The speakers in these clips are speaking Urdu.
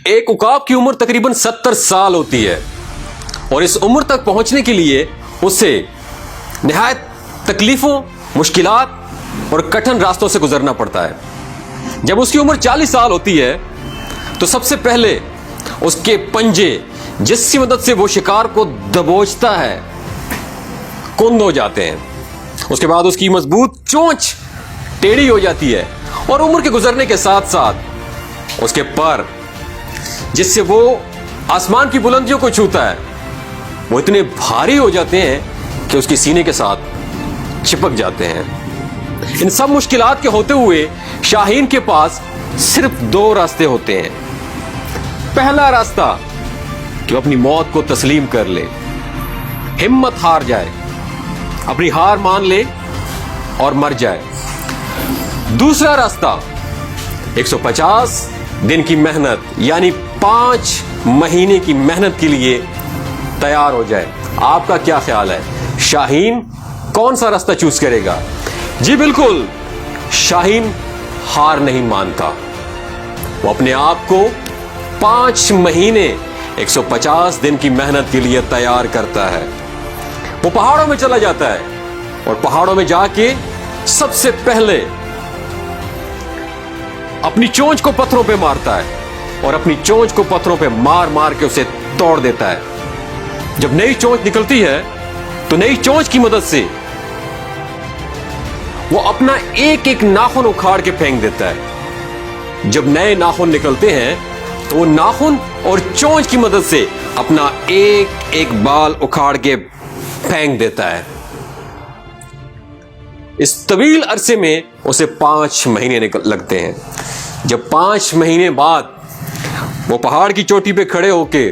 ایک عقاب کی عمر تقریباً 70 سال ہوتی ہے اور اس عمر تک پہنچنے کے لیے اسے نہایت تکلیفوں، مشکلات اور کٹھن راستوں سے گزرنا پڑتا ہے۔ جب اس کی عمر 40 سال ہوتی ہے تو سب سے پہلے اس کے پنجے جس کی مدد سے وہ شکار کو دبوچتا ہے کند ہو جاتے ہیں۔ اس کے بعد اس کی مضبوط چونچ ٹیڑھی ہو جاتی ہے اور عمر کے گزرنے کے ساتھ ساتھ اس کے پر جس سے وہ آسمان کی بلندیوں کو چھوتا ہے وہ اتنے بھاری ہو جاتے ہیں کہ اس کے سینے کے ساتھ چپک جاتے ہیں۔ ان سب مشکلات کے ہوتے ہوئے شاہین کے پاس صرف 2 راستے ہوتے ہیں۔ پہلا راستہ کہ وہ اپنی موت کو تسلیم کر لے، ہمت ہار جائے، اپنی ہار مان لے اور مر جائے۔ دوسرا راستہ 150 دن کی محنت یعنی 5 مہینے کی محنت کے لیے تیار ہو جائے۔ آپ کا کیا خیال ہے، شاہین کون سا راستہ چوز کرے گا؟ جی بالکل، شاہین ہار نہیں مانتا، وہ اپنے آپ کو 5 مہینے 150 دن کی محنت کے لیے تیار کرتا ہے۔ وہ پہاڑوں میں چلا جاتا ہے اور پہاڑوں میں جا کے سب سے پہلے اپنی چونچ کو پتھروں پہ مارتا ہے اور اپنی چونچ کو پتھروں پہ مار مار کے اسے توڑ دیتا ہے۔ جب نئی چونچ نکلتی ہے تو نئی چونچ کی مدد سے وہ اپنا ایک ایک ناخن اکھاڑ کے پھینک دیتا ہے۔ جب نئے ناخن نکلتے ہیں تو وہ ناخن اور چونچ کی مدد سے اپنا ایک ایک بال اکھاڑ کے پھینک دیتا ہے۔ اس طویل عرصے میں اسے 5 مہینے لگتے ہیں۔ جب 5 مہینے بعد وہ پہاڑ کی چوٹی پہ کھڑے ہو کے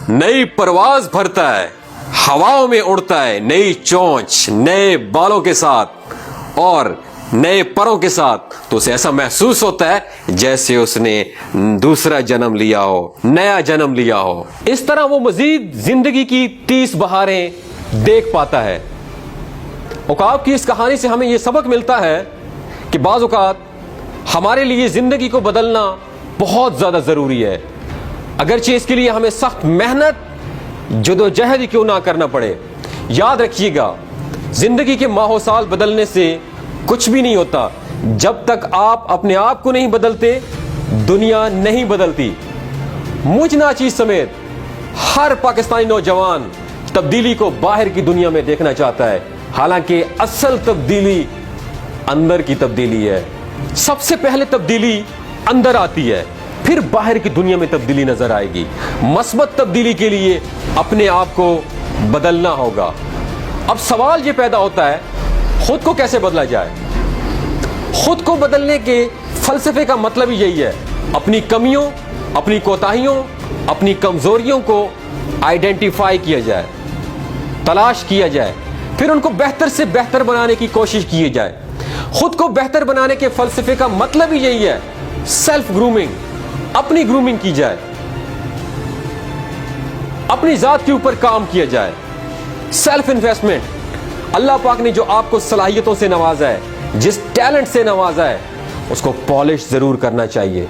نئی پرواز بھرتا ہے، ہواؤں میں اڑتا ہے، نئی چونچ، نئے بالوں کے ساتھ اور نئے پروں کے ساتھ، تو اسے ایسا محسوس ہوتا ہے جیسے اس نے دوسرا جنم لیا ہو، نیا جنم لیا ہو۔ اس طرح وہ مزید زندگی کی 30 بہاریں دیکھ پاتا ہے۔ عقاب کی اس کہانی سے ہمیں یہ سبق ملتا ہے کہ بعض اوقات ہمارے لیے زندگی کو بدلنا بہت زیادہ ضروری ہے، اگرچہ اس کے لیے ہمیں سخت محنت جدوجہد کیوں نہ کرنا پڑے۔ یاد رکھیے گا، زندگی کے ماہ و سال بدلنے سے کچھ بھی نہیں ہوتا۔ جب تک آپ اپنے آپ کو نہیں بدلتے، دنیا نہیں بدلتی۔ مجھ ناچیز سمیت ہر پاکستانی نوجوان تبدیلی کو باہر کی دنیا میں دیکھنا چاہتا ہے، حالانکہ اصل تبدیلی اندر کی تبدیلی ہے۔ سب سے پہلے تبدیلی اندر آتی ہے، پھر باہر کی دنیا میں تبدیلی نظر آئے گی۔ مثبت تبدیلی کے لیے اپنے آپ کو بدلنا ہوگا۔ اب سوال یہ پیدا ہوتا ہے، خود کو کیسے بدلا جائے؟ خود کو بدلنے کے فلسفے کا مطلب ہی یہی ہے، اپنی کمیوں، اپنی کوتاہیوں، اپنی کمزوریوں کو آئیڈینٹیفائی کیا جائے، تلاش کیا جائے، پھر ان کو بہتر سے بہتر بنانے کی کوشش کی جائے۔ خود کو بہتر بنانے کے فلسفے کا مطلب ہی یہی ہے، سیلف گرومنگ، اپنی گرومنگ کی جائے، اپنی ذات کے اوپر کام کیا جائے، سیلف انویسٹمنٹ۔ اللہ پاک نے جو آپ کو صلاحیتوں سے نوازا ہے، جس ٹیلنٹ سے نوازا ہے، اس کو پالش ضرور کرنا چاہیے۔